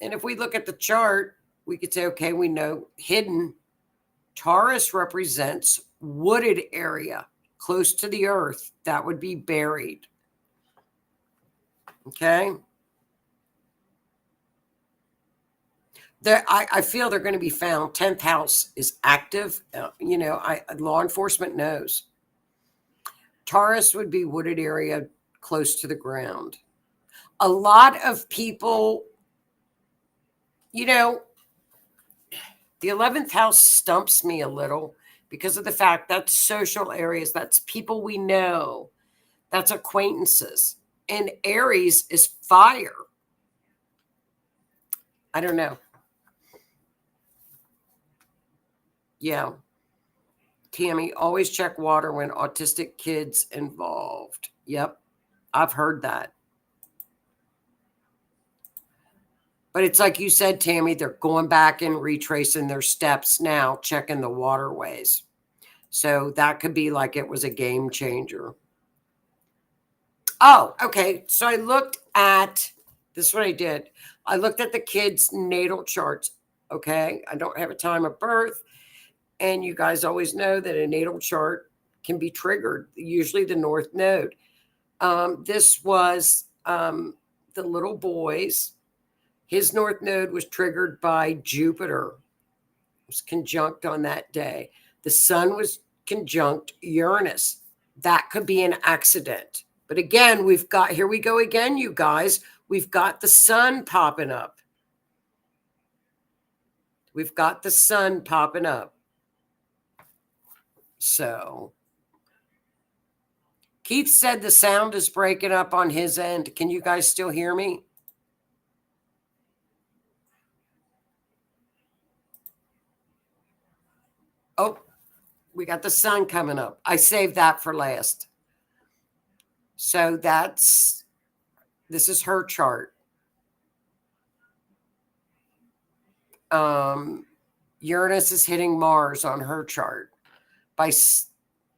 And if we look at the chart, we could say, okay, we know hidden. Taurus represents wooded area close to the earth. That would be buried. Okay. I feel they're going to be found. 10th house is active. Law enforcement knows. Taurus would be wooded area close to the ground. A lot of people, The 11th house stumps me a little because of the fact that's social areas, that's people we know, that's acquaintances. And Aries is fire. I don't know. Yeah. Tammy, always check water when autistic kids involved. Yep. I've heard that. But it's like you said, Tammy, they're going back and retracing their steps now, checking the waterways. So that could be like it was a game changer. Oh, okay. So I looked at, this is what I did. I looked at the kids' natal charts. Okay. I don't have a time of birth. And you guys always know that a natal chart can be triggered, usually the North Node. This was the little boy's. His North Node was triggered by Jupiter. It was conjunct on that day. The sun was conjunct Uranus. That could be an accident. But again, we've got, here we go again, you guys. We've got the sun popping up. We've got the sun popping up. So Keith said the sound is breaking up on his end. Can you guys still hear me? Oh, we got the sun coming up. I saved that for last. So this is her chart. Uranus is hitting Mars on her chart by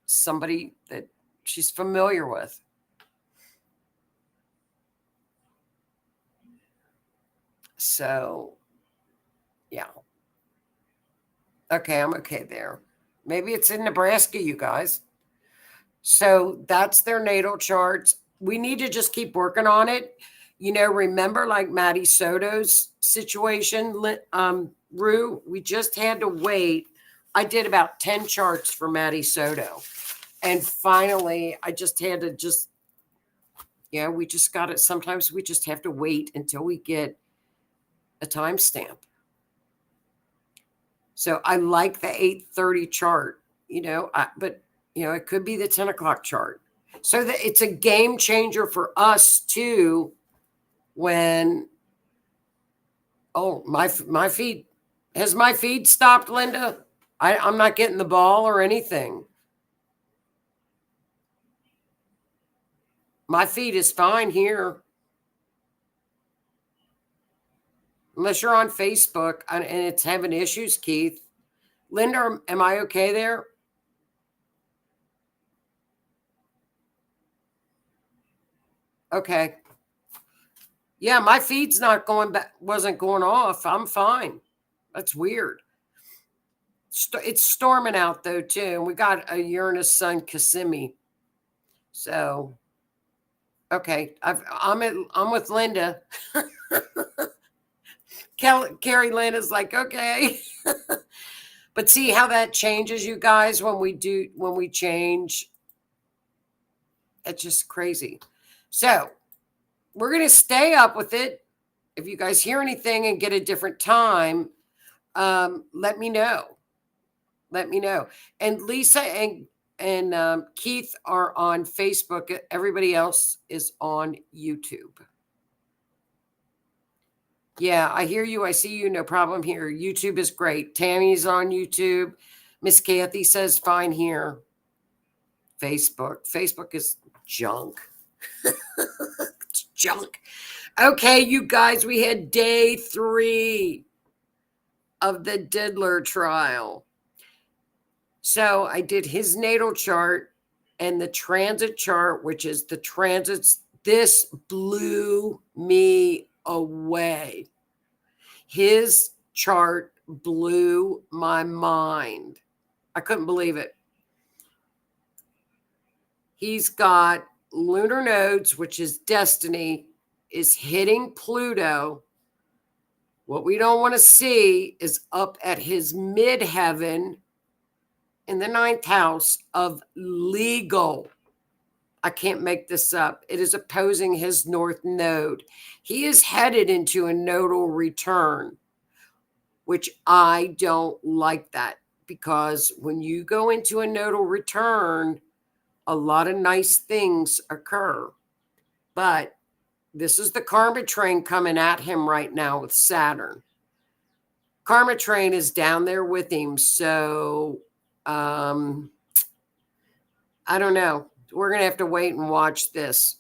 somebody that she's familiar with. So, yeah. Okay, I'm okay there. Maybe it's in Nebraska, you guys. So that's their natal charts. We need to just keep working on it. You know, remember like Maddie Soto's situation, Rue, we just had to wait. I did about 10 charts for Maddie Soto. And finally, I just had to we just got it. Sometimes we just have to wait until we get a timestamp. So I like the 8:30 chart, but it could be the 10 o'clock chart. So that it's a game changer for us too. When, my feed, has my feed stopped, Linda? I'm not getting the ball or anything. My feed is fine here. Unless you're on Facebook and it's having issues, Keith. Linda, am I okay there? Okay. Yeah, my feed's not going back, wasn't going off. I'm fine. That's weird. It's storming out though too. And we got a Uranus Sun Cassimi. So, okay, I'm with Linda. Carrie Lynn is like, okay. But see how that changes, you guys, when we change. It's just crazy. So we're going to stay up with it. If you guys hear anything and get a different time, let me know. Let me know. And Lisa and Keith are on Facebook. Everybody else is on YouTube. Yeah, I hear you. I see you. No problem here. YouTube is great. Tammy's on YouTube. Miss Kathy says fine here. Facebook is junk. It's junk. Okay, you guys, we had day 3 of the Diddler trial. So I did his natal chart and the transit chart, which is the transits. This blew me away. His chart blew my mind. I couldn't believe it. He's got lunar nodes, which is destiny, is hitting Pluto. What we don't want to see is up at his midheaven in the 9th house of legal. I can't make this up. It is opposing his North Node. He is headed into a nodal return. which I don't like that, because when you go into a nodal return, a lot of nice things occur. But this is the karma train coming at him right now with Saturn. Karma train is down there with him. So I don't know. We're going to have to wait and watch this.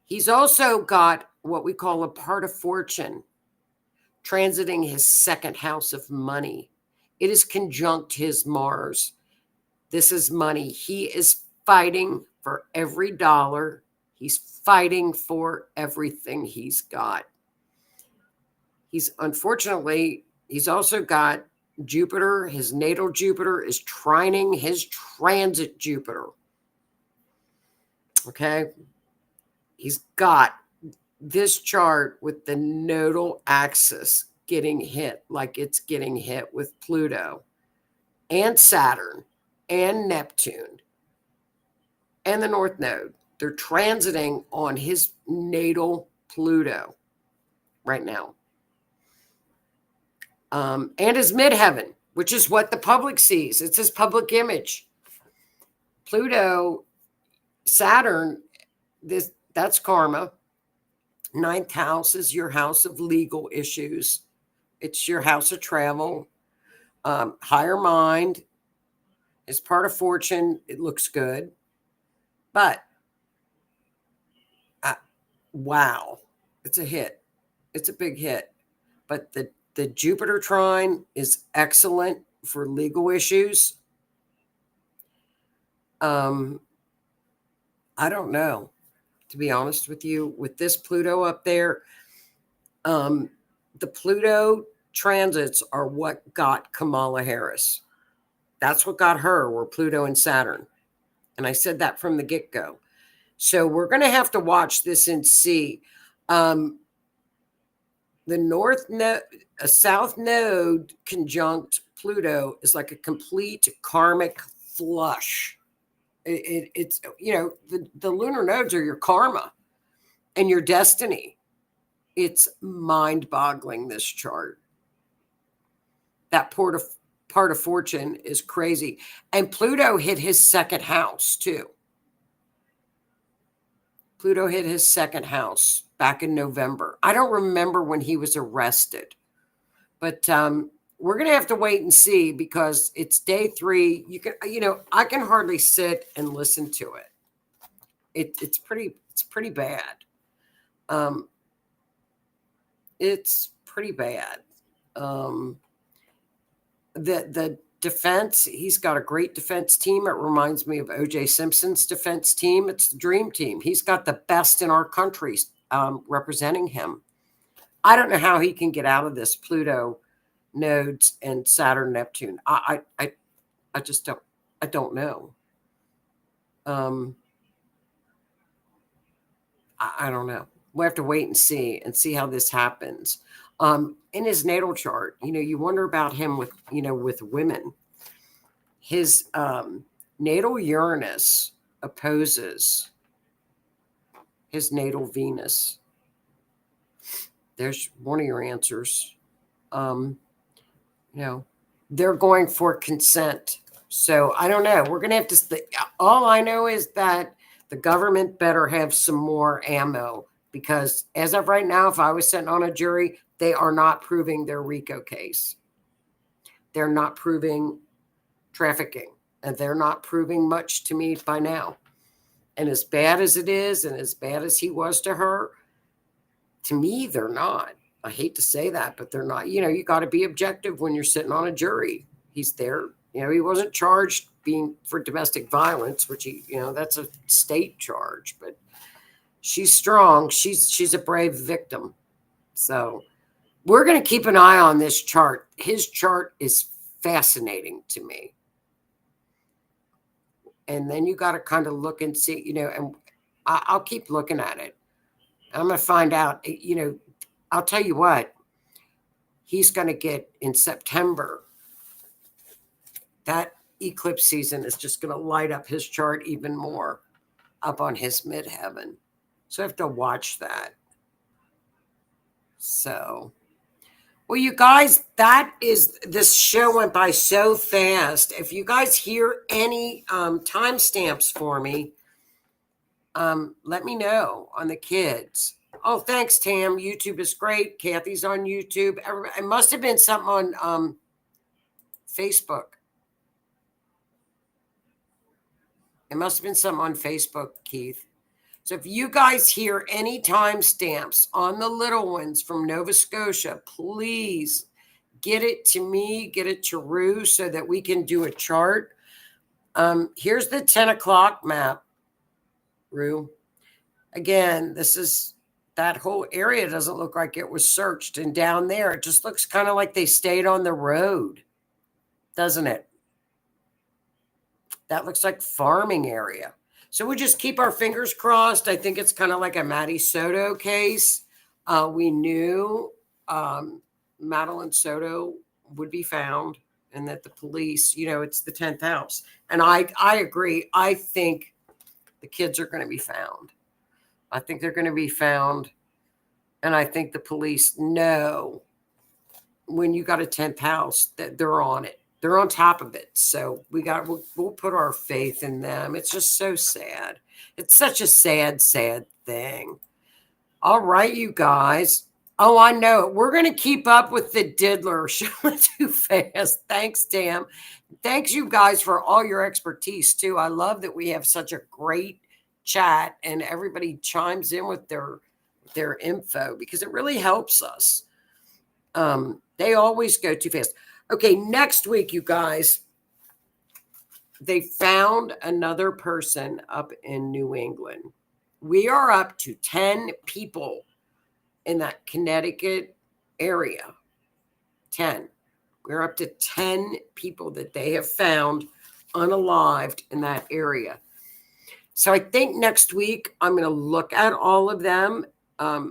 He's also got what we call a part of fortune transiting his second house of money. It is conjunct his Mars. This is money. He is fighting for every dollar. He's fighting for everything he's got. He's also got Jupiter. His natal Jupiter is trining his transit Jupiter. Okay. He's got this chart with the nodal axis getting hit like it's getting hit with Pluto and Saturn and Neptune and the North Node. They're transiting on his natal Pluto right now. And his midheaven, which is what the public sees. It's his public image. Pluto, Saturn, that's karma. Ninth house is your house of legal issues. It's your house of travel. Higher mind is part of fortune. It looks good. But, wow, it's a hit. It's a big hit. But the Jupiter trine is excellent for legal issues. I don't know, to be honest with you, with this Pluto up there. The Pluto transits are what got Kamala Harris. That's what got her, were Pluto and Saturn. And I said that from the get-go. So we're going to have to watch this and see. The North Node, a South Node conjunct Pluto is like a complete karmic flush. It's, the lunar nodes are your karma and your destiny. It's mind-boggling, this chart. That part of fortune is crazy. And Pluto hit his second house, too. Pluto hit his second house back in November. I don't remember when he was arrested. But we're going to have to wait and see, because it's day 3. I can hardly sit and listen to it. It's pretty bad. It's pretty bad. The defense, he's got a great defense team. It reminds me of O.J. Simpson's defense team. It's the dream team. He's got the best in our country representing him. I don't know how he can get out of this Pluto nodes and Saturn, Neptune. I just don't. I don't know. I don't know. We'll have to wait and see how this happens. In his natal chart, you wonder about him with women. His natal Uranus opposes his natal Venus. There's one of your answers. They're going for consent. So I don't know. We're going to have to, all I know is that the government better have some more ammo, because as of right now, if I was sitting on a jury, they are not proving their RICO case. They're not proving trafficking, and they're not proving much to me by now. And as bad as it is, and as bad as he was to her, to me, they're not. I hate to say that, but they're not. You got to be objective when you're sitting on a jury. He's there. He wasn't charged for domestic violence, which that's a state charge, but she's strong. She's a brave victim. So we're going to keep an eye on this chart. His chart is fascinating to me. And then you got to kind of look and see, and I'll keep looking at it. I'm going to find out, I'll tell you what, he's going to get in September. That eclipse season is just going to light up his chart even more up on his midheaven. So I have to watch that. So Well, you guys, this show went by so fast. If you guys hear any timestamps for me, let me know on the kids. Oh, thanks, Tam. YouTube is great. Kathy's on YouTube. It must have been something on Facebook. It must have been something on Facebook, Keith. So if you guys hear any timestamps on the little ones from Nova Scotia, please get it to me, get it to Rue so that we can do a chart. Here's the 10 o'clock map, Rue. Again, that whole area doesn't look like it was searched. And down there, it just looks kind of like they stayed on the road, doesn't it? That looks like farming area. So we just keep our fingers crossed. I think it's kind of like a Maddie Soto case. We knew Madeline Soto would be found and that the police, it's the 10th house. And I agree. I think the kids are going to be found. I think they're going to be found. And I think the police know when you got a 10th house that they're on it. They're on top of it. So we'll put our faith in them. It's just so sad. It's such a sad, sad thing. All right, you guys. Oh, I know it. We're going to keep up with the diddler showing too fast. Thanks, Tam. Thanks, you guys, for all your expertise, too. I love that we have such a great chat and everybody chimes in with their info because it really helps us. They always go too fast. Okay, next week, you guys, they found another person up in New England. We are up to 10 people in that Connecticut area. 10. We're up to 10 people that they have found unalived in that area. So I think next week I'm going to look at all of them. A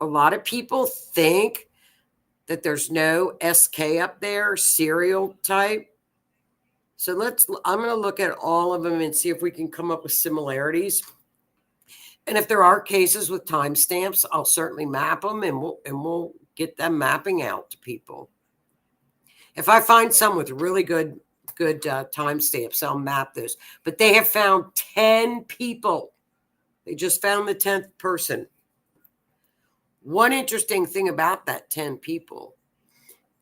lot of people think that there's no SK up there, serial type. So I'm going to look at all of them and see if we can come up with similarities. And if there are cases with timestamps, I'll certainly map them and we'll get them mapping out to people. If I find some with really good timestamps, I'll map those. But they have found 10 people. They just found the 10th person. One interesting thing about that 10 people,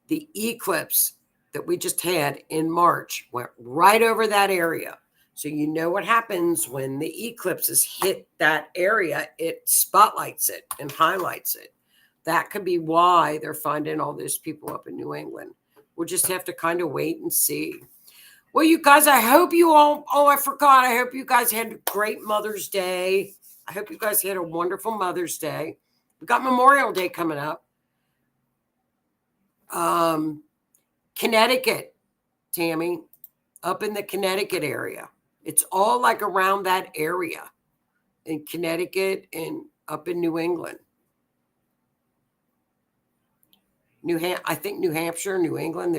the eclipse that we just had in March went right over that area. So you know what happens when the eclipses hit that area, it spotlights it and highlights it. That could be why they're finding all those people up in New England. We'll just have to kind of wait and see. Well, you guys, I hope you all, I forgot. I hope you guys had a great Mother's Day. I hope you guys had a wonderful Mother's Day. We got Memorial Day coming up. Connecticut, Tammy, up in the Connecticut area. It's all like around that area in Connecticut and up in New England. I think New Hampshire, New England,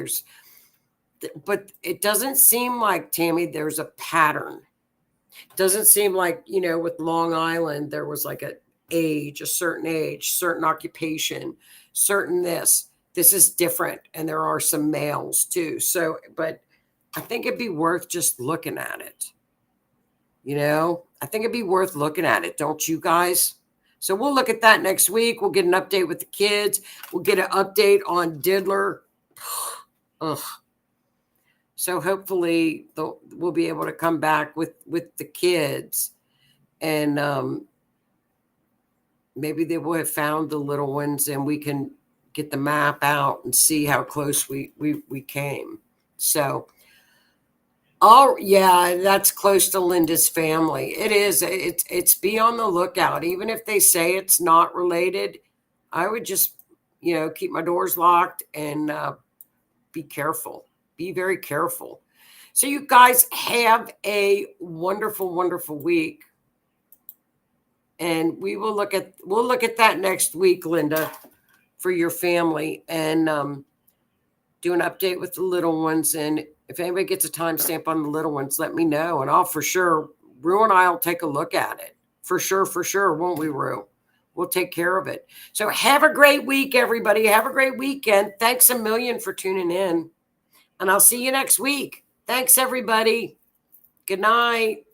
but it doesn't seem like, Tammy, there's a pattern. It doesn't seem like, with Long Island, there was like a certain age, certain occupation, certain this. This is different. And there are some males too. So, but I think it'd be worth just looking at it. I think it'd be worth looking at it. Don't you guys? So we'll look at that next week. We'll get an update with the kids. We'll get an update on Diddler. Ugh. So hopefully we'll be able to come back with the kids and maybe they will have found the little ones and we can get the map out and see how close we came. So, yeah, that's close to Linda's family. It is. It's be on the lookout. Even if they say it's not related, I would just, keep my doors locked and be careful. Be very careful. So you guys have a wonderful, wonderful week. And we'll look at that next week, Linda, for your family and do an update with the little ones. And if anybody gets a timestamp on the little ones, let me know. And I'll for sure, Rue and I'll take a look at it. For sure, won't we, Rue? we'll take care of it. So have a great week, everybody. Have a great weekend. Thanks a million for tuning in. And I'll see you next week. Thanks, everybody. Good night.